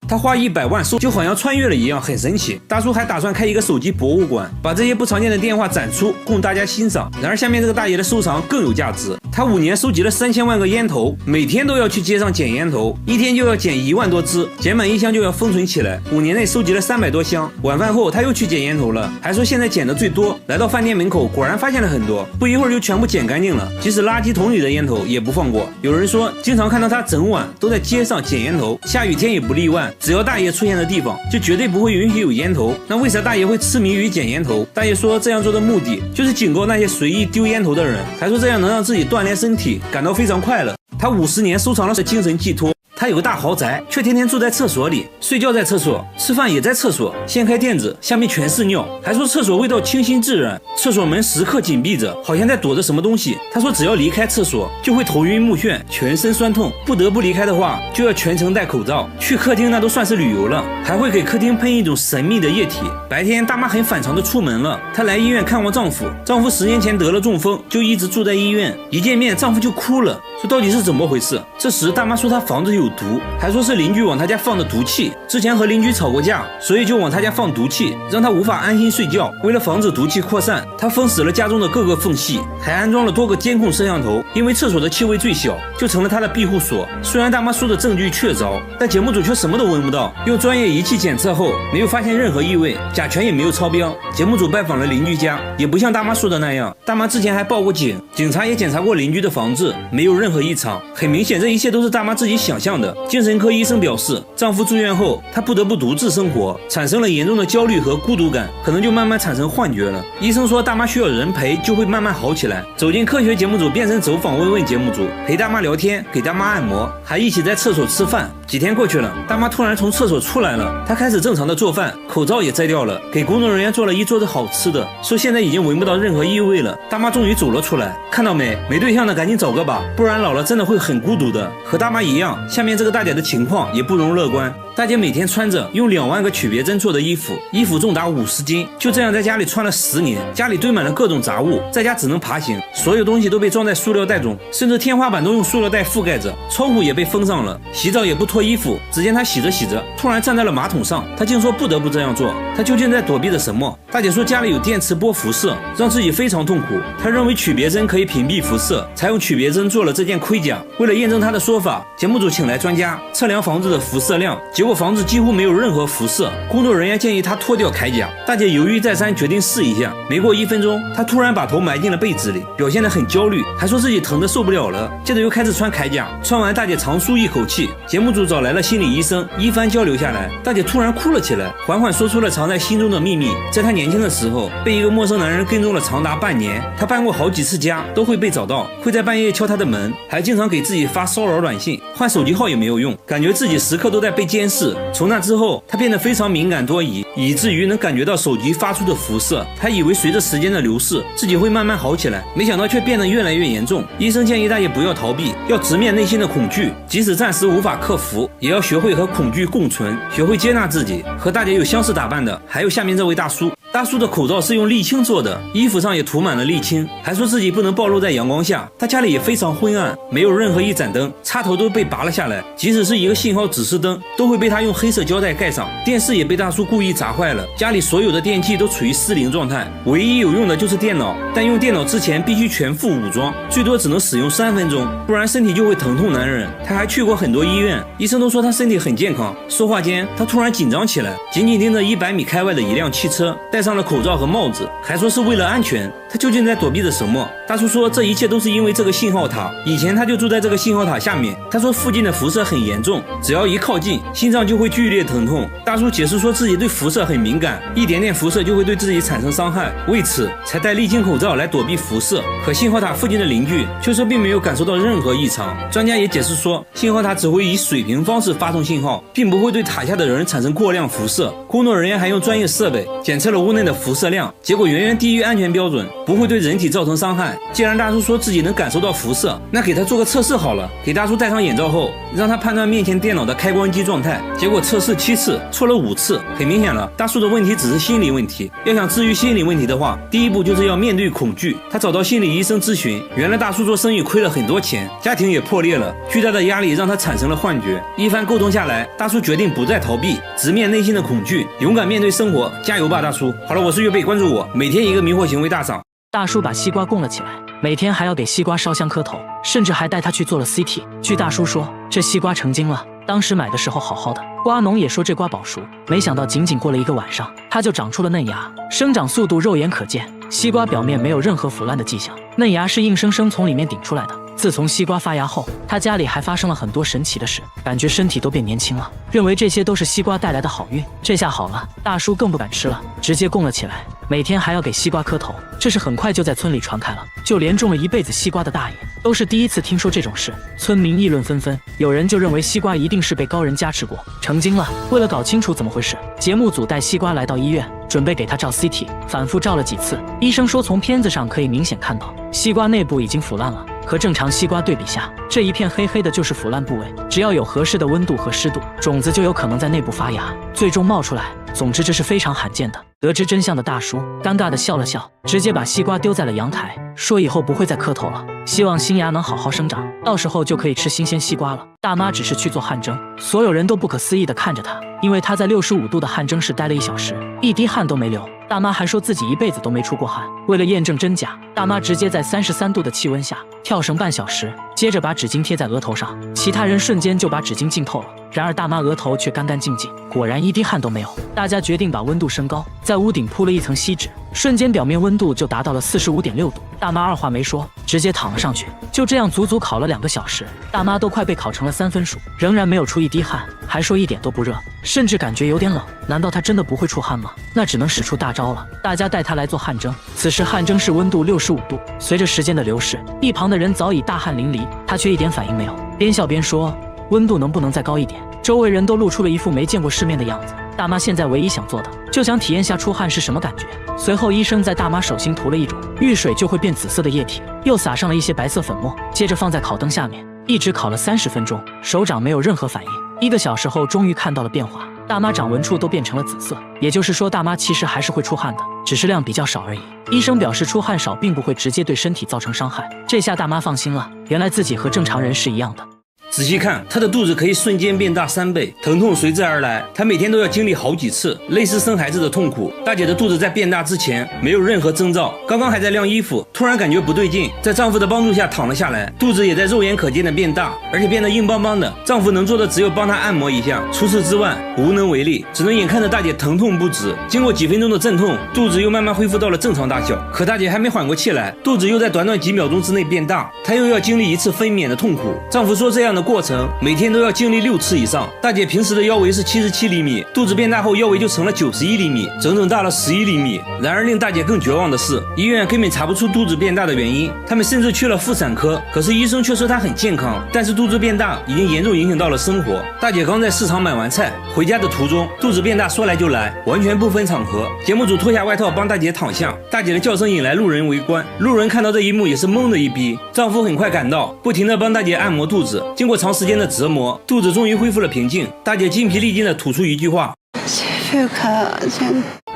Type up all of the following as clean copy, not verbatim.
他花100万就好像穿越了一样，很神奇。大叔还打算开一个手机博物馆，把这些不常见的电话展出，供大家欣赏。然而下面这个大爷的收藏更有价值，他5年收集了3000万个烟头，每天都要去街上捡烟头，一天就要捡1万多支，捡满1箱就要封存起来。5年内收集了300多箱。晚饭后他又去捡烟头了，还说现在捡的最多。来到饭店门口，果然发现了很多，不一会儿就全部捡干净了，即使垃圾桶里的烟头也不放过。有人说，经常看到他整晚都在街上捡烟头，下雨天也不例外。只要大爷出现的地方，就绝对不会允许有烟头。那为啥大爷会痴迷于捡烟头？大爷说，这样做的目的就是警告那些随意丢烟头的人，还说这样能让自己锻炼身体，感到非常快乐。他50年收藏了精神寄托。他有个大豪宅，却天天住在厕所里，睡觉在厕所，吃饭也在厕所，掀开垫子下面全是尿，还说厕所味道清新自然，厕所门时刻紧闭着，好像在躲着什么东西。他说只要离开厕所就会头晕目眩，全身酸痛，不得不离开的话就要全程戴口罩。去客厅那都算是旅游了，还会给客厅喷一种神秘的液体。白天大妈很反常的出门了，她来医院看望丈夫，丈夫10年前得了中风，就一直住在医院，一见面丈夫就哭了，说到底是怎么回事。这时大妈说她房子有毒，还说是邻居往他家放的毒气，之前和邻居吵过架，所以就往他家放毒气，让他无法安心睡觉。为了防止毒气扩散，他封死了家中的各个缝隙，还安装了多个监控摄像头，因为厕所的气味最小，就成了他的庇护所。虽然大妈说的证据确凿，但节目组却什么都闻不到，用专业仪器检测后没有发现任何异味，甲醛也没有超标。节目组拜访了邻居家，也不像大妈说的那样，大妈之前还报过警，警察也检查过邻居的房子，没有任何异常。很明显，这一切都是大妈自己想象的。精神科医生表示，丈夫住院后，她不得不独自生活，产生了严重的焦虑和孤独感，可能就慢慢产生幻觉了。医生说，大妈需要人陪，就会慢慢好起来。走进科学节目组变成走访问问节目组，陪大妈聊天，给大妈按摩，还一起在厕所吃饭。几天过去了，大妈突然从厕所出来了，她开始正常的做饭，口罩也摘掉了，给工作人员做了一桌子好吃的，说现在已经闻不到任何异味了。大妈终于走了出来，看到没对象的赶紧找个吧，不然老了真的会很孤独的。和大妈一样，下面这个大姐的情况也不容乐观。大姐每天穿着用2万个曲别针做的衣服，衣服重达50斤，就这样在家里穿了10年。家里堆满了各种杂物，在家只能爬行，所有东西都被装在塑料袋中，甚至天花板都用塑料袋覆盖着，窗户也被封上了。洗澡也不脱衣服。只见她洗着洗着，突然站在了马桶上，她竟说不得不这样做。她究竟在躲避着什么？大姐说家里有电磁波辐射，让自己非常痛苦。她认为曲别针可以屏蔽辐射，才用曲别针做了这件盔甲。为了验证她的说法，节目组请来专家测量房子的辐射量，结果房子几乎没有任何辐射。工作人员建议她脱掉铠甲，大姐犹豫再三，决定试一下。没过1分钟，她突然把头埋进了被子里，表现得很焦虑，还说自己疼得受不了了。接着又开始穿铠甲，穿完大姐长舒一口气。节目组找来了心理医生，一番交流下来，大姐突然哭了起来，缓缓说出了藏在心中的秘密。在她年轻的时候，被一个陌生男人跟踪了长达半年，她搬过好几次家，都会被找到，会在半夜敲她的门，还经常给自己发骚扰短信，换手机号也没有用，感觉自己时刻都在被监视。从那之后，她变得非常敏感多疑，以至于能感觉到手机发出的辐射。她以为随着时间的流逝，自己会慢慢好起来，没想到却变得越来越严重。医生建议大姐不要逃避，要直面内心的恐惧，即使暂时无法克服，也要学会和恐惧共存，学会接纳自己。和大姐有相似打扮的还有下面这位大叔。大叔的口罩是用沥青做的，衣服上也涂满了沥青，还说自己不能暴露在阳光下。他家里也非常昏暗，没有任何一盏灯，插头都被拔了下来，即使是一个信号指示灯都会被他用黑色胶带盖上。电视也被大叔故意砸坏了，家里所有的电器都处于失灵状态，唯一有用的就是电脑，但用电脑之前必须全副武装，最多只能使用3分钟，不然身体就会疼痛难忍。他还去过很多医院，医生都说他身体很健康。说话间他突然紧张起来，紧紧盯着100米开外的一辆汽车，戴上了口罩和帽子，还说是为了安全。他究竟在躲避着什么？大叔说这一切都是因为这个信号塔，以前他就住在这个信号塔下面。他说附近的辐射很严重，只要一靠近，心脏就会剧烈疼痛。大叔解释说自己对辐射很敏感，一点点辐射就会对自己产生伤害，为此才戴沥青口罩来躲避辐射。可信号塔附近的邻居却说并没有感受到任何异常。专家也解释说，信号塔只会以水平方式发送信号，并不会对塔下的人产生过量辐射。工作人员还用专业设备检测了屋内内的辐射量，结果远远低于安全标准，不会对人体造成伤害。既然大叔说自己能感受到辐射，那给他做个测试好了。给大叔戴上眼罩后，让他判断面前电脑的开关机状态，结果测试7次，错了5次。很明显了，大叔的问题只是心理问题。要想治愈心理问题的话，第一步就是要面对恐惧。他找到心理医生咨询，原来大叔做生意亏了很多钱，家庭也破裂了，巨大的压力让他产生了幻觉。一番沟通下来，大叔决定不再逃避，直面内心的恐惧，勇敢面对生活。加油吧，大叔！好了，我是岳贝，关注我，每天一个迷惑行为大赏。大叔把西瓜供了起来，每天还要给西瓜烧香磕头，甚至还带他去做了 CT。据大叔说，这西瓜成精了，当时买的时候好好的，瓜农也说这瓜保熟，没想到仅仅过了1个晚上，它就长出了嫩芽，生长速度肉眼可见。西瓜表面没有任何腐烂的迹象，嫩芽是硬生生从里面顶出来的。自从西瓜发芽后，他家里还发生了很多神奇的事，感觉身体都变年轻了，认为这些都是西瓜带来的好运。这下好了，大叔更不敢吃了，直接供了起来，每天还要给西瓜磕头。这事很快就在村里传开了，就连种了一辈子西瓜的大爷都是第一次听说这种事，村民议论纷纷，有人就认为西瓜一定是被高人加持过，成精了。为了搞清楚怎么回事，节目组带西瓜来到医院，准备给他照 CT， 反复照了几次，医生说从片子上可以明显看到西瓜内部已经腐烂了，和正常西瓜对比下，这一片黑黑的就是腐烂部位，只要有合适的温度和湿度，种子就有可能在内部发芽，最终冒出来。总之这是非常罕见的。得知真相的大叔尴尬地笑了笑，直接把西瓜丢在了阳台，说以后不会再磕头了，希望新芽能好好生长，到时候就可以吃新鲜西瓜了。大妈只是去做汗蒸，所有人都不可思议地看着她，因为她在65度的汗蒸室待了1小时，一滴汗都没流。大妈还说自己一辈子都没出过汗。为了验证真假，大妈直接在33度的气温下跳绳半小时，接着把纸巾贴在额头上，其他人瞬间就把纸巾浸透了。然而大妈额头却干干净净，果然一滴汗都没有。大家决定把温度升高，在屋顶铺了一层锡纸，瞬间表面温度就达到了45.6度。大妈二话没说，直接躺了上去。就这样足足烤了2个小时，大妈都快被烤成了3分熟，仍然没有出一滴汗，还说一点都不热，甚至感觉有点冷。难道她真的不会出汗吗？那只能使出大招了。大家带她来做汗蒸，此时汗蒸室温度65度。随着时间的流逝，一旁的人早已大汗淋漓，她却一点反应没有，边笑边说温度能不能再高一点。周围人都露出了一副没见过世面的样子。大妈现在唯一想做的，就想体验下出汗是什么感觉。随后医生在大妈手心涂了一种遇水就会变紫色的液体，又撒上了一些白色粉末，接着放在烤灯下面，一直烤了30分钟，手掌没有任何反应。1个小时后终于看到了变化，大妈掌纹处都变成了紫色，也就是说大妈其实还是会出汗的，只是量比较少而已。医生表示出汗少并不会直接对身体造成伤害，这下大妈放心了，原来自己和正常人是一样的。仔细看，他的肚子可以瞬间变大3倍，疼痛随之而来。他每天都要经历好几次类似生孩子的痛苦。大姐的肚子在变大之前没有任何征兆，刚刚还在晾衣服，突然感觉不对劲，在丈夫的帮助下躺了下来，肚子也在肉眼可见的变大，而且变得硬邦邦的。丈夫能做的只有帮她按摩一下，除此之外无能为力，只能眼看着大姐疼痛不止。经过几分钟的阵痛，肚子又慢慢恢复到了正常大小。可大姐还没缓过气来，肚子又在短短几秒钟之内变大，她又要经历一次分娩的痛苦。丈夫说这样的过程每天都要经历6次以上。大姐平时的腰围是77厘米，肚子变大后腰围就成了91厘米，整整大了11厘米。然而令大姐更绝望的是，医院根本查不出肚子变大的原因，他们甚至去了妇产科，可是医生却说她很健康，但是肚子变大已经严重影响到了生活。大姐刚在市场买完菜，回家的途中肚子变大说来就来，完全不分场合。节目组脱下外套帮大姐躺下，大姐的叫声引来路人围观，路人看到这一幕也是懵的一逼。丈夫很快赶到，不停地帮大姐按摩肚子，经过长时间的折磨，肚子终于恢复了平静。大姐精疲力尽地吐出一句话：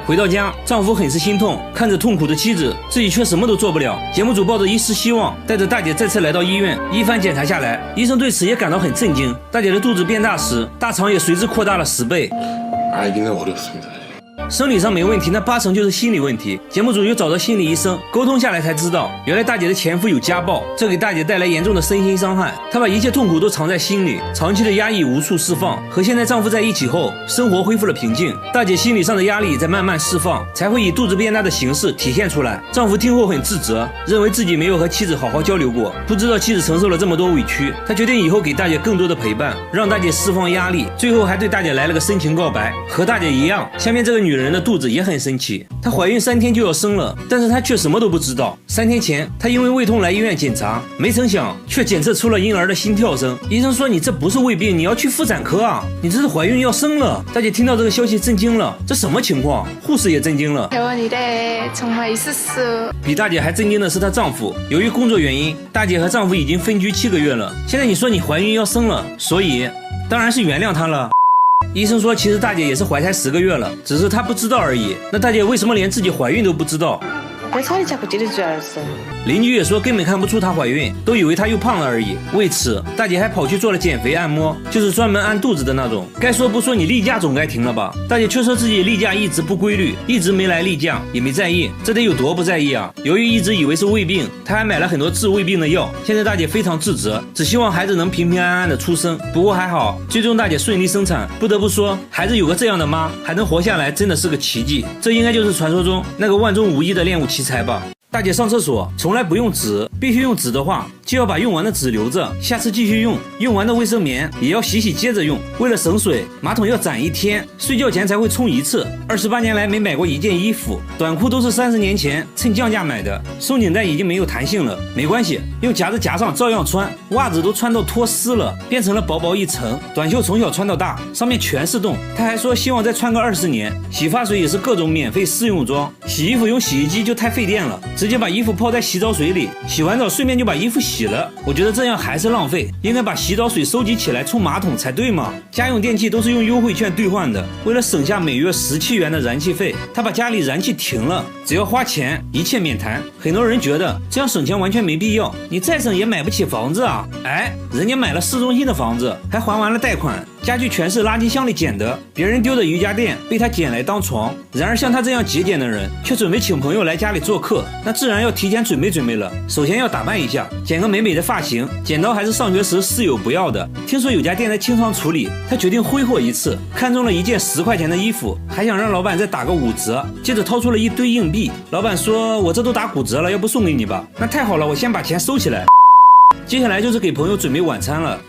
回到家，丈夫很是心痛，看着痛苦的妻子，自己却什么都做不了。节目组抱着一丝希望，带着大姐再次来到医院。一番检查下来，医生对此也感到很震惊。大姐的肚子变大时，大肠也随之扩大了10倍。生理上没问题，那8成就是心理问题。节目组又找到心理医生沟通下来，才知道原来大姐的前夫有家暴，这给大姐带来严重的身心伤害。她把一切痛苦都藏在心里，长期的压抑无处释放。和现在丈夫在一起后，生活恢复了平静，大姐心理上的压力在慢慢释放，才会以肚子变大的形式体现出来。丈夫听后很自责，认为自己没有和妻子好好交流过，不知道妻子承受了这么多委屈。他决定以后给大姐更多的陪伴，让大姐释放压力，最后还对大姐来了个深情告白。和大姐一样，下面这个女女人的肚子也很神奇，她怀孕3天就要生了，但是她却什么都不知道。3天前，她因为胃痛来医院检查，没成想却检测出了婴儿的心跳声。医生说你这不是胃病，你要去妇产科啊，你这是怀孕要生了。大姐听到这个消息震惊了，这什么情况？护士也震惊了。比大姐还震惊的是她丈夫，由于工作原因，大姐和丈夫已经分居7个月了。现在你说你怀孕要生了，所以当然是原谅她了。医生说其实大姐也是怀胎10个月了，只是她不知道而已。那大姐为什么连自己怀孕都不知道？邻居也说根本看不出她怀孕，都以为她又胖了而已。为此，大姐还跑去做了减肥按摩，就是专门按肚子的那种。该说不说，你例假总该停了吧？大姐却说自己例假一直不规律，一直没来例假，也没在意，这得有多不在意啊？由于一直以为是胃病，她还买了很多治胃病的药。现在大姐非常自责，只希望孩子能平平安安的出生。不过还好，最终大姐顺利生产。不得不说，孩子有个这样的妈，还能活下来，真的是个奇迹。这应该就是传说中那个万中无一的练武奇才吧。大姐上厕所从来不用纸，必须用纸的话就要把用完的纸留着，下次继续用。用完的卫生棉也要洗接着用。为了省水，马桶要攒1天，睡觉前才会冲1次。28年来没买过一件衣服，短裤都是30年前趁降价买的，松紧带已经没有弹性了，没关系，用夹子夹上照样穿。袜子都穿到脱丝了，变成了薄薄一层。短袖从小穿到大，上面全是洞。她还说希望再穿个20年。洗发水也是各种免费试用装。洗衣服用洗衣机就太费电了，直接把衣服泡在洗澡水里，洗完澡顺便就把衣服洗了。我觉得这样还是浪费，应该把洗澡水收集起来冲马桶才对嘛。家用电器都是用优惠券兑换的，为了省下每月17元的燃气费，他把家里燃气停了，只要花钱一切免谈。很多人觉得这样省钱完全没必要，你再省也买不起房子啊。哎，人家买了市中心的房子，还还完了贷款，家具全是垃圾箱里捡的，别人丢的瑜伽垫被他捡来当床。然而像他这样节俭的人，却准备请朋友来家里做客，那自然要提前准备了。首先要打扮一下，剪个美美的发型，剪刀还是上学时室友不要的。听说有家店在清仓处理，他决定挥霍一次，看中了一件10块钱的衣服，还想让老板再打个5折，接着掏出了一堆硬币。老板说我这都打5折了，要不送给你吧。那太好了，我先把钱收起来。接下来就是给朋友准备晚餐了。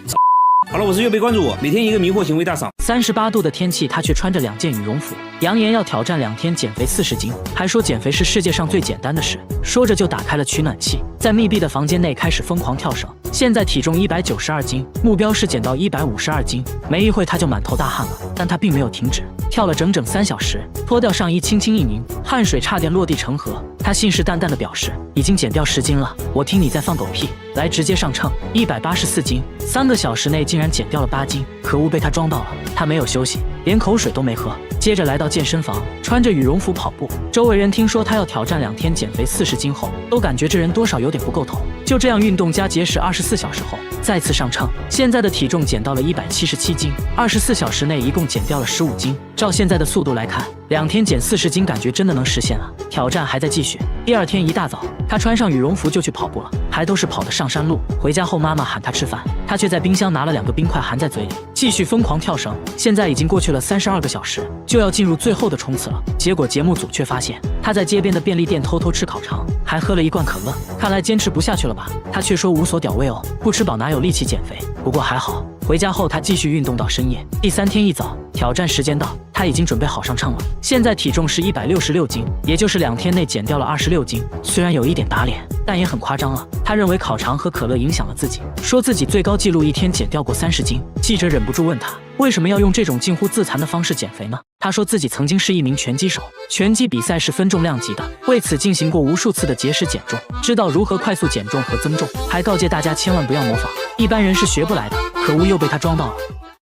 好了，我是月贝，关注我，每天一个迷惑行为大赏。38度的天气，他却穿着2件羽绒服，扬言要挑战2天减肥40斤，还说减肥是世界上最简单的事。说着就打开了取暖器，在密闭的房间内开始疯狂跳绳。现在体重192斤，目标是减到152斤。没一会他就满头大汗了，但他并没有停止，跳了整整3小时，脱掉上衣轻轻一拧，汗水差点落地成河。他信誓旦旦地表示已经减掉10斤了，我听你在放狗屁，来直接上秤，184斤，3个小时内竟然减掉了8斤，可恶，被他装到了。他没有休息，连口水都没喝，接着来到健身房，穿着羽绒服跑步。周围人听说他要挑战2天减肥40斤后，都感觉这人多少有点不够头。就这样运动加节食24小时后，再次上秤，现在的体重减到了177斤，24小时内一共减掉了15斤。照现在的速度来看，2天减40斤感觉真的能实现了。挑战还在继续。第2天一大早，他穿上羽绒服就去跑步了，还都是跑的上山路。回家后妈妈喊他吃饭，他却在冰箱拿了2个冰块含在嘴里，继续疯狂跳绳。现在已经过去了32个小时，就要进入最后的冲刺了。结果节目组却发现他在街边的便利店偷偷吃烤肠，还喝了1罐可乐，看来坚持不下去了吧。他却说无所屌味哦，不吃饱哪有力气减肥。不过还好，回家后他继续运动到深夜。第3天一早，挑战时间到，他已经准备好上秤了。现在体重是166斤，也就是2天内减掉了26斤。虽然有一点打脸，但也很夸张了。他认为烤肠和可乐影响了自己，说自己最高纪录1天减掉过30斤。记者忍不住问他，为什么要用这种近乎自残的方式减肥呢？他说自己曾经是一名拳击手，拳击比赛是分重量级的，为此进行过无数次的节食减重，知道如何快速减重和增重，还告诫大家千万不要模仿，一般人是学不来的。可恶，又被他装到了。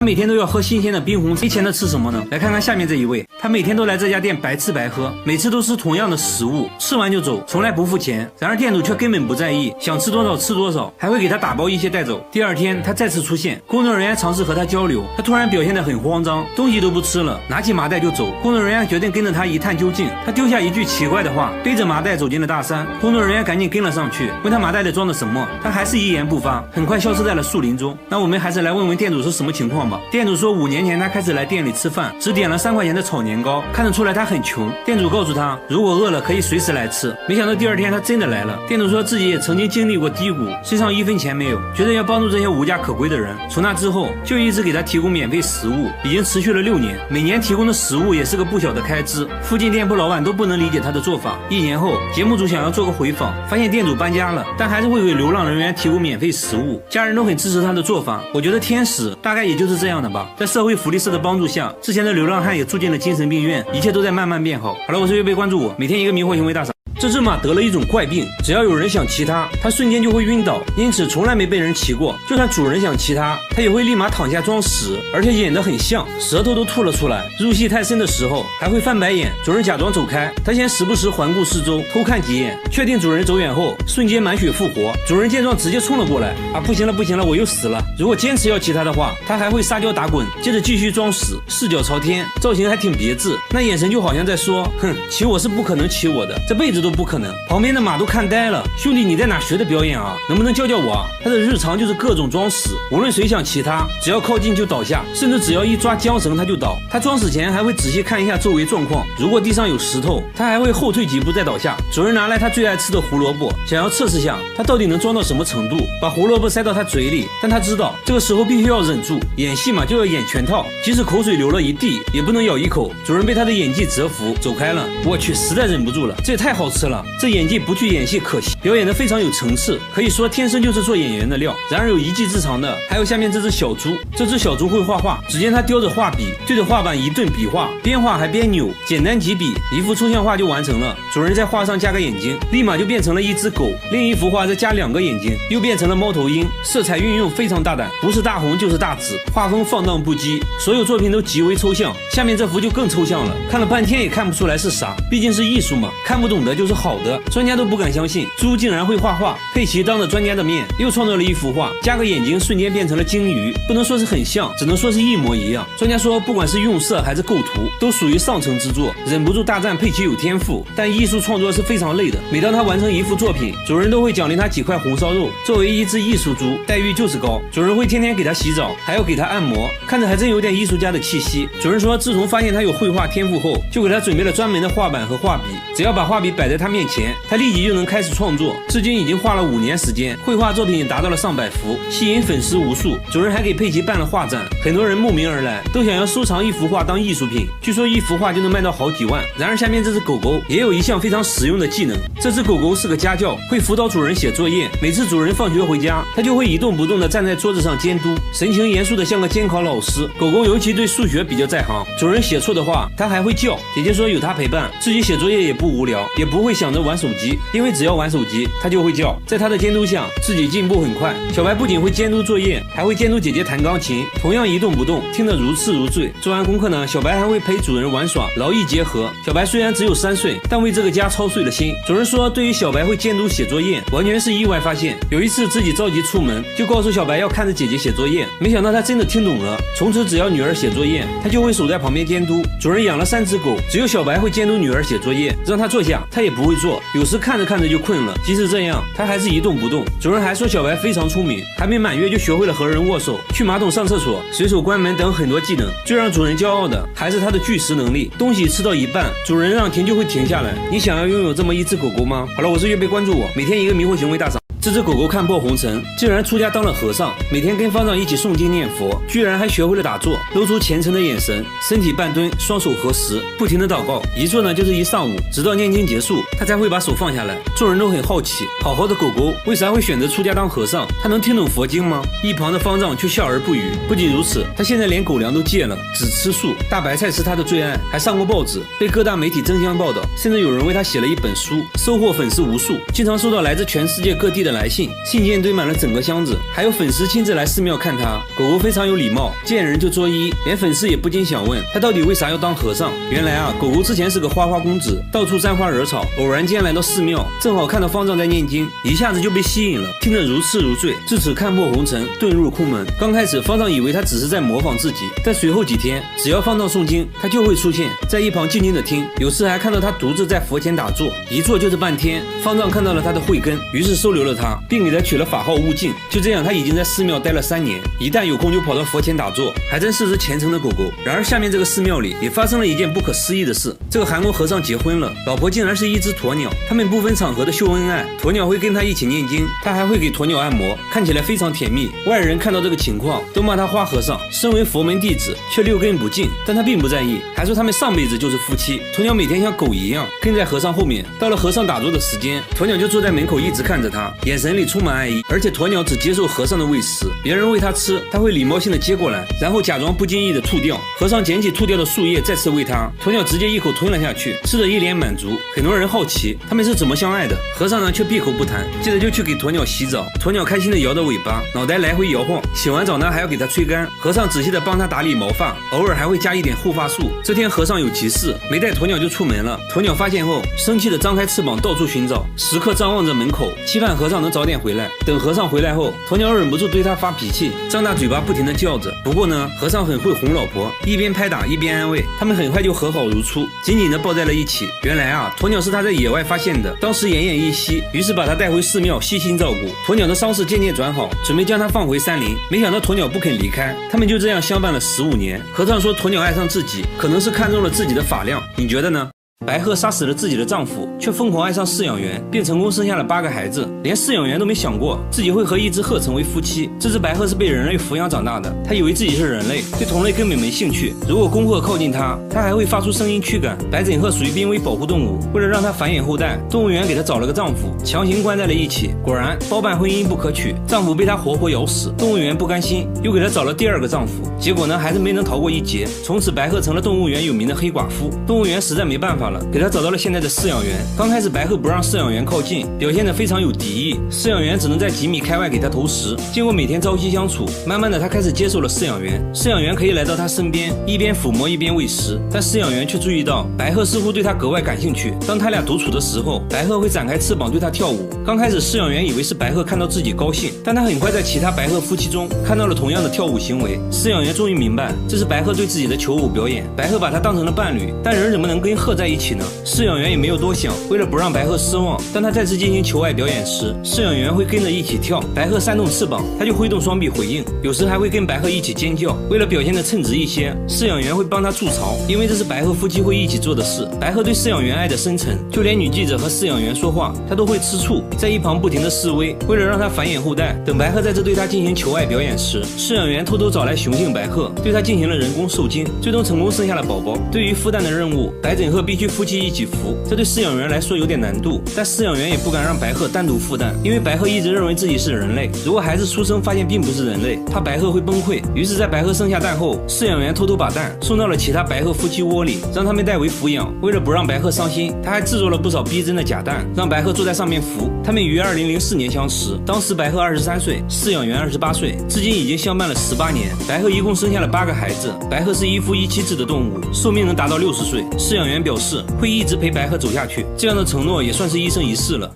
每天都要喝新鲜的冰红茶，没钱的吃什么呢？来看看下面这一位，他每天都来这家店白吃白喝，每次都吃同样的食物，吃完就走，从来不付钱。然而店主却根本不在意，想吃多少吃多少，还会给他打包一些带走。第2天他再次出现，工作人员尝试和他交流，他突然表现得很慌张，东西都不吃了，拿起麻袋就走。工作人员决定跟着他一探究竟，他丢下一句奇怪的话，背着麻袋走进了大山。工作人员赶紧跟了上去，问他麻袋里装的什么，他还是一言不发，很快消失在了树林中。那我们还是来问问店主是什么情况吧。吧。店主说5年前他开始来店里吃饭，只点了3块钱的炒年糕，看得出来他很穷。店主告诉他，如果饿了可以随时来吃。没想到第2天他真的来了。店主说自己也曾经经历过低谷，身上1分钱没有，觉得要帮助这些无家可归的人。从那之后就一直给他提供免费食物，已经持续了6年，每年提供的食物也是个不小的开支。附近店铺老板都不能理解他的做法。1年后，节目组想要做个回访，发现店主搬家了，但还是会给流浪人员提供免费食物。家人都很支持他的做法。我觉得天使大概也就是这样的吧。在社会福利社的帮助下，之前的流浪汉也住进了精神病院，一切都在慢慢变好。好了，我是岳飞，关注我，每天一个迷惑行为大赏。这只马得了一种怪病，只要有人想骑它，它瞬间就会晕倒，因此从来没被人骑过。就算主人想骑它，它也会立马躺下装死，而且演得很像，舌头都吐了出来。入戏太深的时候还会翻白眼。主人假装走开，它先时不时环顾四周，偷看几眼，确定主人走远后，瞬间满血复活。主人见状直接冲了过来，不行了不行了，我又死了。如果坚持要骑它的话，它还会撒娇打滚，接着继续装死，四脚朝天，造型还挺别致，那眼神就好像在说，哼，骑我是不可能骑我的，这辈子都不可能。旁边的马都看呆了，兄弟你在哪学的表演啊？能不能教教我啊？他的日常就是各种装死，无论谁想骑他，只要靠近就倒下，甚至只要一抓缰绳他就倒。他装死前还会仔细看一下周围状况，如果地上有石头，他还会后退几步再倒下。主人拿来他最爱吃的胡萝卜，想要测试下他到底能装到什么程度，把胡萝卜塞到他嘴里，但他知道这个时候必须要忍住，演戏嘛就要演全套，即使口水流了一地也不能咬一口。主人被他的演技折服，走开了。我去，实在忍不住了，这也太好吃了。这演技不去演戏可惜，表演得非常有层次，可以说天生就是做演员的料。然而有一技之长的还有下面这只小猪。这只小猪会画画，只见它叼着画笔，对着画板一顿笔画，边画还边扭，简单几笔，一幅抽象画就完成了。主人在画上加个眼睛，立马就变成了一只狗，另一幅画再加2个眼睛，又变成了猫头鹰。色彩运用非常大胆，不是大红就是大紫，画风放荡不羁，所有作品都极为抽象。下面这幅就更抽象了，看了半天也看不出来是啥，毕竟是艺术嘛，看不懂的就是好的。专家都不敢相信猪竟然会画画。佩奇当着专家的面又创造了一幅画，加个眼睛瞬间变成了鲸鱼，不能说是很像，只能说是一模一样。专家说不管是用色还是构图都属于上乘之作，忍不住大赞佩奇有天赋。但艺术创作是非常累的，每当他完成一幅作品，主人都会奖励他几块红烧肉。作为一只艺术猪，待遇就是高，主人会天天给他洗澡，还要给他按摩，看着还真有点艺术家的气息。主人说自从发现他有绘画天赋后，就给他准备了专门的画板和画笔，只要把画笔摆在他面前，他立即就能开始创作。至今已经画了5年时间，绘画作品也达到了上百幅，吸引粉丝无数。主人还给佩奇办了画展，很多人慕名而来，都想要收藏一幅画当艺术品，据说一幅画就能卖到好几万。然而下面这只狗狗也有一项非常实用的技能，这只狗狗是个家教，会辅导主人写作业。每次主人放学回家，它就会一动不动地站在桌子上监督，神情严肃的像个监考老师。狗狗尤其对数学比较在行，主人写错的话它还会叫。姐姐说有它陪伴，自己写作业也不无聊，也不会想着玩手机，因为只要玩手机它就会叫。在它的监督下，自己进步很快。小白不仅会监督作业，还会监督姐姐弹钢琴，同样一动不动，听得如痴如醉。做完功课呢，小白还会陪主人玩耍，劳逸结合。小白虽然只有3岁，但为这个家操碎了心。主人说对于小白会监督写作业完全是意外发现，有一次自己着急出门，就告诉小白要看着姐姐写作业，没想到他真的听懂了。从此只要女儿写作业，他就会守在旁边监督。主人养了3只狗，只有小白会监督女儿写作业，让他坐下他也不会坐，有时看着看着就困了，即使这样他还是一动不动。主人还说小白非常聪明，还没满月就学会了和人握手、去马桶上厕所、随手关门等很多技能。最让主人骄傲的还是他的拒食能力，东西吃到一半，主人让停就会停下来。你想要拥有这么一只狗狗吗？好了，我是岳飞，关注我，每天一个迷惑行为大赏。这只狗狗看破红尘，竟然出家当了和尚，每天跟方丈一起诵经念佛，居然还学会了打坐，露出虔诚的眼神，身体半蹲，双手合十，不停的祷告，一坐呢就是一上午，直到念经结束，他才会把手放下来。众人都很好奇，好好的狗狗为啥会选择出家当和尚？他能听懂佛经吗？一旁的方丈却笑而不语。不仅如此，他现在连狗粮都戒了，只吃素，大白菜是他的最爱，还上过报纸，被各大媒体争相报道，甚至有人为他写了一本书，收获粉丝无数，经常收到来自全世界各地的来信，信件堆满了整个箱子，还有粉丝亲自来寺庙看他。狗狗非常有礼貌，见人就作揖，连粉丝也不禁想问他到底为啥要当和尚。原来啊，狗狗之前是个花花公子，到处沾花惹草，偶然间来到寺庙，正好看到方丈在念经，一下子就被吸引了，听得如痴如醉，自此看破红尘，遁入空门。刚开始方丈以为他只是在模仿自己，但随后几天只要方丈诵经，他就会出现在一旁静静的听，有时还看到他独自在佛前打坐，一坐就是半天。方丈看到了他的慧根，于是收留了他。他，并给他取了法号悟净。就这样，他已经在寺庙待了3年，一旦有空就跑到佛前打坐，还真是只虔诚的狗狗。然而下面这个寺庙里也发生了一件不可思议的事，这个韩国和尚结婚了，老婆竟然是一只鸵鸟。他们不分场合的秀恩爱，鸵鸟会跟他一起念经，他还会给鸵鸟按摩，看起来非常甜蜜。外人看到这个情况都骂他花和尚，身为佛门弟子却6根不净，但他并不在意，还说他们上辈子就是夫妻。鸵鸟每天像狗一样跟在和尚后面，到了和尚打坐的时间，鸵鸟就坐在门口一直看着他，眼神里充满爱意。而且鸵鸟只接受和尚的喂食，别人喂它吃，它会礼貌性的接过来，然后假装不经意的吐掉。和尚捡起吐掉的树叶再次喂它，鸵鸟直接一口吞了下去，吃得一脸满足。很多人好奇他们是怎么相爱的，和尚呢却闭口不谈，接着就去给鸵鸟洗澡。鸵鸟开心的摇着尾巴，脑袋来回摇晃。洗完澡呢还要给它吹干，和尚仔细的帮它打理毛发，偶尔还会加一点护发素。这天和尚有急事，没带鸵鸟就出门了。鸵鸟发现后，生气的张开翅膀到处寻找，时刻张望着门口，期盼和尚能早点回来。等和尚回来后，鸵鸟忍不住对他发脾气，张大嘴巴不停的叫着。不过呢，和尚很会哄老婆，一边拍打一边安慰，他们很快就和好如初，紧紧的抱在了一起。原来啊，鸵鸟是他在野外发现的，当时奄奄一息，于是把他带回寺庙悉心照顾。鸵鸟的伤势渐渐转好，准备将他放回山林，没想到鸵鸟不肯离开，他们就这样相伴了15年。和尚说鸵鸟爱上自己，可能是看中了自己的发量，你觉得呢？白鹤杀死了自己的丈夫，却疯狂爱上饲养员，并成功生下了8个孩子。连饲养员都没想过自己会和一只鹤成为夫妻。这只白鹤是被人类抚养长大的，它以为自己是人类，对同类根本没兴趣。如果公鹤靠近它，它还会发出声音驱赶。白枕鹤属于濒危保护动物，为了让它繁衍后代，动物园给它找了个丈夫，强行关在了一起。果然，包办婚姻不可取，丈夫被它活活咬死。动物园不甘心，又给它找了第2个丈夫，结果呢，还是没能逃过一劫。从此，白鹤成了动物园有名的黑寡妇。动物园实在没办法了，给他找到了现在的饲养员。刚开始白鹤不让饲养员靠近，表现得非常有敌意，饲养员只能在几米开外给他投食。经过每天朝夕相处，慢慢的他开始接受了饲养员，饲养员可以来到他身边，一边抚摸一边喂食。但饲养员却注意到白鹤似乎对他格外感兴趣，当他俩独处的时候，白鹤会展开翅膀对他跳舞。刚开始饲养员以为是白鹤看到自己高兴，但他很快在其他白鹤夫妻中看到了同样的跳舞行为。饲养员终于明白这是白鹤对自己的求偶表演，白鹤把他当成了伴侣，但人怎么能跟鹤在一起呢？饲养员也没有多想，为了不让白鹤失望，当他再次进行求爱表演时，饲养员会跟着一起跳，白鹤扇动翅膀，他就挥动双臂回应，有时还会跟白鹤一起尖叫。为了表现得称职一些，饲养员会帮他筑巢，因为这是白鹤夫妻会一起做的事。白鹤对饲养员爱得深沉，就连女记者和饲养员说话，他都会吃醋，在一旁不停地示威，为了让他繁衍后代。等白鹤再次对他进行求爱表演时，饲养员偷偷找来雄性白鹤，对他进行了人工受精，最终成功生下了宝宝。对于孵蛋的任务，白枕鹤必须夫妻一起孵，这对饲养员来说有点难度，但饲养员也不敢让白鹤单独孵蛋，因为白鹤一直认为自己是人类，如果孩子出生发现并不是人类，怕白鹤会崩溃。于是在白鹤生下蛋后，饲养员偷偷把蛋送到了其他白鹤夫妻窝里，让他们代为抚养。为了不让白鹤伤心，他还制作了不少逼真的假蛋，让白鹤坐在上面孵。他们于2004年相识，当时白鹤23岁，饲养员28岁，至今已经相伴了18年。白鹤一共生下了8个孩子。白鹤是一夫一妻制的动物，寿命能达到60岁。饲养员表示会一直陪白鹤走下去，这样的承诺也算是一生一世了。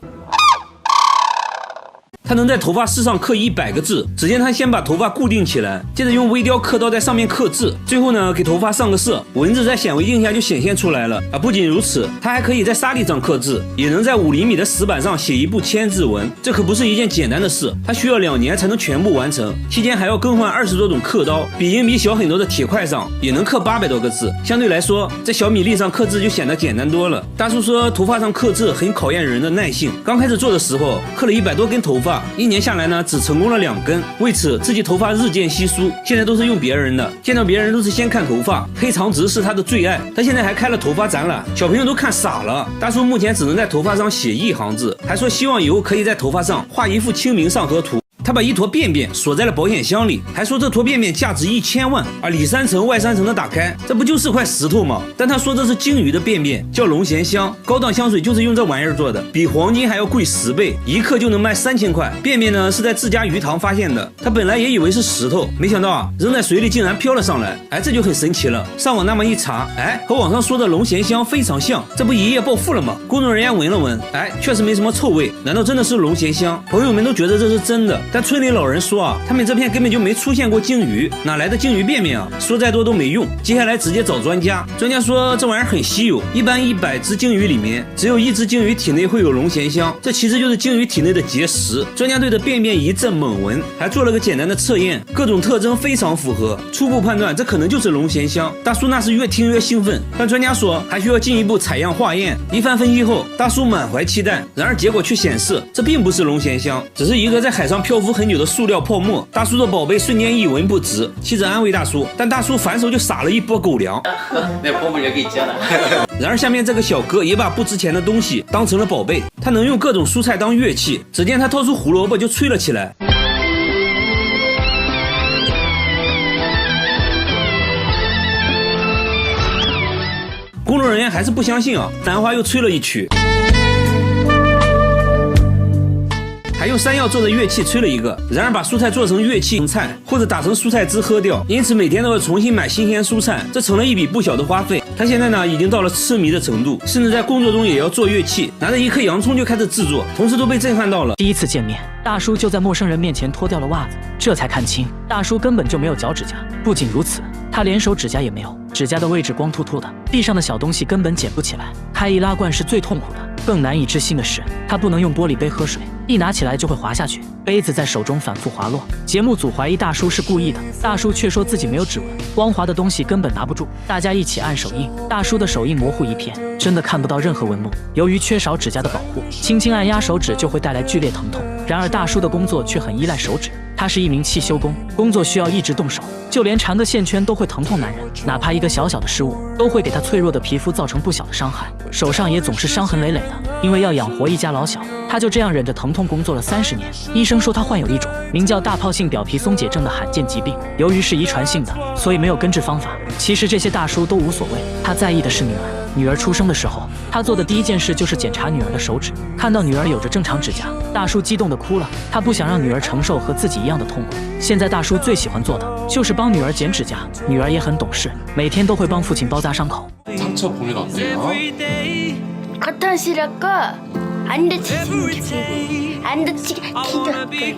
他能在头发丝上刻100个字，只见他先把头发固定起来，接着用微雕刻刀在上面刻字，最后呢给头发上个色，文字在显微镜下就显现出来了。不仅如此，他还可以在沙粒上刻字，也能在5厘米的石板上写一部千字文，这可不是一件简单的事，他需要2年才能全部完成，期间还要更换20多种刻刀，比硬币小很多的铁块上也能刻800多个字，相对来说在小米粒上刻字就显得简单多了。大叔说头发上刻字很考验人的耐性，刚开始做的时候刻了100多根头发，1年下来呢，只成功了2根，为此自己头发日渐稀疏，现在都是用别人的，见到别人都是先看头发，黑长直是他的最爱。他现在还开了头发展览，小朋友都看傻了。大叔目前只能在头发上写1行字，还说希望以后可以在头发上画一幅清明上河图。他把一坨便便锁在了保险箱里，还说这坨便便价值1000万，里3层外3层的打开，这不就是块石头吗？但他说这是鲸鱼的便便，叫龙涎香，高档香水就是用这玩意儿做的，比黄金还要贵10倍，1克就能卖3000块。便便呢是在自家鱼塘发现的，他本来也以为是石头，没想到扔在水里竟然飘了上来，这就很神奇了。上网那么一查，和网上说的龙涎香非常像，这不一夜暴富了吗？工作人员闻了闻，确实没什么臭味，难道真的是龙涎香？朋友们都觉得这是真的。但村里老人说啊，他们这片根本就没出现过鲸鱼，哪来的鲸鱼便便啊？说再多都没用，接下来直接找专家。专家说这玩意儿很稀有，一般100只鲸鱼里面只有1只鲸鱼体内会有龙涎香，这其实就是鲸鱼体内的结石。专家对着便便一阵猛闻，还做了个简单的测验，各种特征非常符合，初步判断这可能就是龙涎香。大叔那是越听越兴奋，但专家说还需要进一步采样化验。一番分析后，大叔满怀期待，然而结果却显示这并不是龙涎香，只是一个在海上漂浮很久的塑料泡沫。大叔的宝贝瞬间一文不值，妻子安慰大叔，但大叔反手就撒了一波狗粮。那泡沫就给接了。然而下面这个小哥也把不值钱的东西当成了宝贝，他能用各种蔬菜当乐器，只见他掏出胡萝卜就吹了起来。工作人员还是不相信啊，兰花又吹了一曲，还用山药做的乐器吹了一个，然而把蔬菜做成乐器菜，或者打成蔬菜汁喝掉，因此每天都要重新买新鲜蔬菜，这成了一笔不小的花费。他现在呢已经到了痴迷的程度，甚至在工作中也要做乐器，拿着一颗洋葱就开始制作，同事都被震撼到了。第一次见面，大叔就在陌生人面前脱掉了袜子，这才看清大叔根本就没有脚趾甲。不仅如此，他连手指甲也没有，指甲的位置光秃秃的，地上的小东西根本捡不起来。开易拉罐是最痛苦的，更难以置信的是，他不能用玻璃杯喝水，一拿起来就会滑下去，杯子在手中反复滑落。节目组怀疑大叔是故意的，大叔却说自己没有指纹，光滑的东西根本拿不住。大家一起按手印，大叔的手印模糊一片，真的看不到任何纹路。由于缺少指甲的保护，轻轻按压手指就会带来剧烈疼痛。然而大叔的工作却很依赖手指，他是一名汽修工，工作需要一直动手，就连缠个线圈都会疼痛难忍，哪怕一个小小的失误都会给他脆弱的皮肤造成不小的伤害，手上也总是伤痕累累的。因为要养活一家老小，他就这样忍着疼痛工作了30年。医生说他患有一种名叫大疱性表皮松解症的罕见疾病，由于是遗传性的，所以没有根治方法。其实这些大叔都无所谓，他在意的是女儿。女儿出生的时候，他做的第一件事就是检查女儿的手指，看到女儿有着正常指甲，大叔激动地哭了。他不想让女儿承受和自己一样的痛苦。现在大叔最喜欢做的就是帮女儿剪指甲，女儿也很懂事，每天都会帮父亲包扎伤口。 상처 보면 어때요? 고통스럽고 안 다치면 기쁘고 안 다치게 기도할게.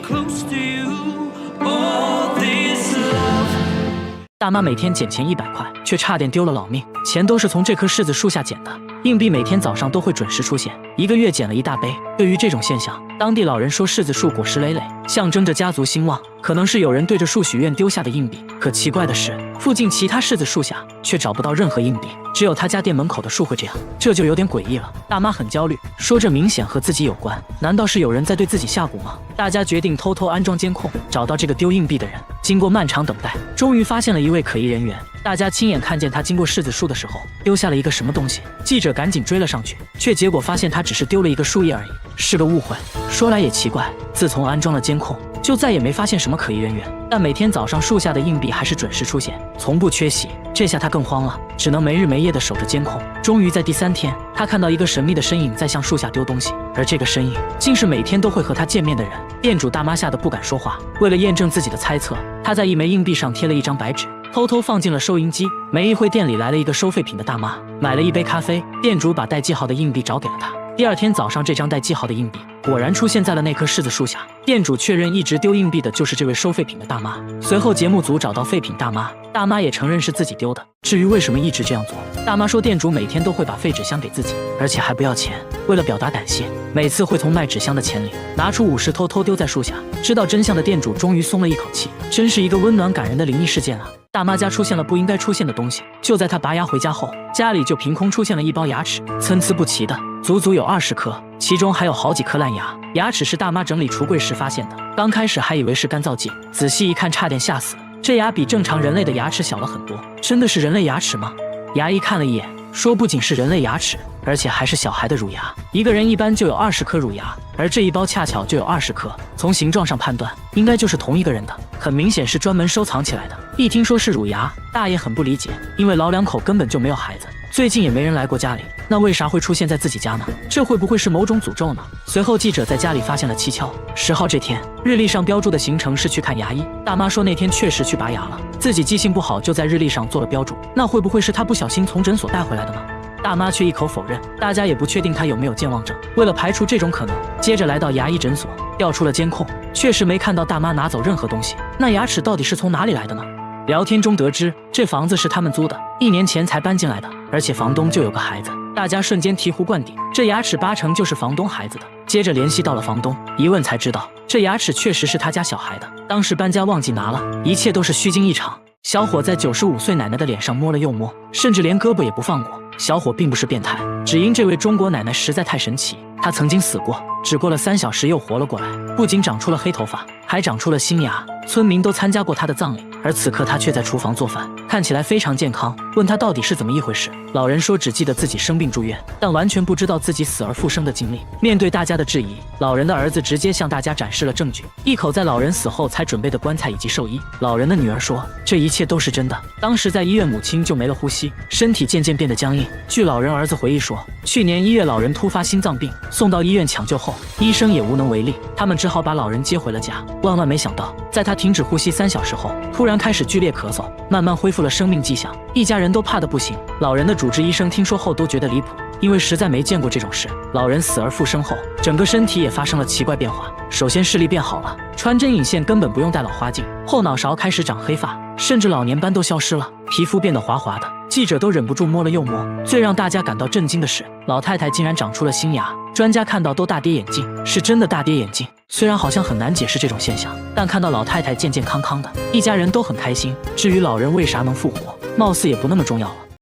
大妈每天捡钱100块，却差点丢了老命。钱都是从这棵柿子树下捡的，硬币每天早上都会准时出现，1个月捡了一大杯。对于这种现象，当地老人说柿子树果实累累，象征着家族兴旺，可能是有人对着树许愿丢下的硬币。可奇怪的是，附近其他柿子树下却找不到任何硬币，只有他家店门口的树会这样，这就有点诡异了。大妈很焦虑，说这明显和自己有关，难道是有人在对自己下蛊吗？大家决定偷偷安装监控，找到这个丢硬币的人。经过漫长等待，终于发现了一位可疑人员。大家亲眼看见他经过柿子树的时候丢下了一个什么东西，记者赶紧追了上去，却结果发现他只是丢了一个树叶而已，是个误会。说来也奇怪，自从安装了监控，就再也没发现什么可疑人员，但每天早上树下的硬币还是准时出现，从不缺席。这下他更慌了，只能没日没夜地守着监控。终于在第3天，他看到一个神秘的身影在向树下丢东西，而这个身影竟是每天都会和他见面的人。店主大妈吓得不敢说话，为了验证自己的猜测，他在一枚硬币上贴了一张白纸，偷偷放进了收银机。没一会，店里来了一个收废品的大妈，买了一杯咖啡，店主把带记号的硬币找给了他。第2天早上，这张带记号的硬币果然出现在了那棵柿子树下。店主确认一直丢硬币的就是这位收废品的大妈。随后节目组找到废品大妈，大妈也承认是自己丢的。至于为什么一直这样做，大妈说店主每天都会把废纸箱给自己，而且还不要钱。为了表达感谢，每次会从卖纸箱的钱里拿出50偷偷丢在树下。知道真相的店主终于松了一口气，真是一个温暖感人的灵异事件啊！大妈家出现了不应该出现的东西，就在她拔牙回家后，家里就凭空出现了一包牙齿，参差不齐的，足足有20颗，其中还有好几颗烂牙。牙齿是大妈整理橱柜时发现的，刚开始还以为是干燥剂，仔细一看差点吓死。这牙比正常人类的牙齿小了很多，真的是人类牙齿吗？牙医看了一眼，说不仅是人类牙齿，而且还是小孩的乳牙。一个人一般就有20颗乳牙，而这一包恰巧就有20颗，从形状上判断，应该就是同一个人的，很明显是专门收藏起来的。一听说是乳牙，大爷很不理解，因为老两口根本就没有孩子，最近也没人来过家里，那为啥会出现在自己家呢？这会不会是某种诅咒呢？随后记者在家里发现了蹊跷。10号这天，日历上标注的行程是去看牙医，大妈说那天确实去拔牙了，自己记性不好就在日历上做了标注，那会不会是她不小心从诊所带回来的呢？大妈却一口否认，大家也不确定她有没有健忘症。为了排除这种可能，接着来到牙医诊所，调出了监控，确实没看到大妈拿走任何东西。那牙齿到底是从哪里来的呢？聊天中得知，这房子是他们租的，1年前才搬进来的，而且房东就有个孩子。大家瞬间醍醐灌顶，这牙齿8成就是房东孩子的。接着联系到了房东，一问才知道，这牙齿确实是他家小孩的，当时搬家忘记拿了，一切都是虚惊一场。小伙在95岁奶奶的脸上摸了又摸，甚至连胳膊也不放过。小伙并不是变态，只因这位中国奶奶实在太神奇，她曾经死过，只过了3小时又活了过来，不仅长出了黑头发，还长出了新牙。村民都参加过她的葬礼，而此刻她却在厨房做饭，看起来非常健康。问她到底是怎么一回事，老人说只记得自己生病住院，但完全不知道自己死而复生的经历。面对大家的质疑，老人的儿子直接向大家展示了证据，一口在老人死后才准备的棺材以及寿衣。老人的女儿说，这一切都是真的，当时在医院母亲就没了呼吸，身体渐渐变得僵硬。据老人儿子回忆说，去年1月老人突发心脏病，送到医院抢救后，医生也无能为力，他们只好把老人接回了家。万没想到，在他停止呼吸3小时后，突然开始剧烈咳嗽，慢慢恢复了生命迹象，一家人都怕得不行。老人的主治医生听说后都觉得离谱，因为实在没见过这种事。老人死而复生后，整个身体也发生了奇怪变化，首先视力变好了，穿针引线根本不用戴老花镜，后脑勺开始长黑发，甚至老年斑都消失了，皮肤变得滑滑的，记者都忍不住摸了又摸。最让大家感到震惊的是，老太太竟然长出了新牙，专家看到都大跌眼镜，是真的大跌眼镜。虽然好像很难解释这种现象，但看到老太太健健康康的，一家人都很开心。至于老人为啥能复活，貌似也不那么重要了。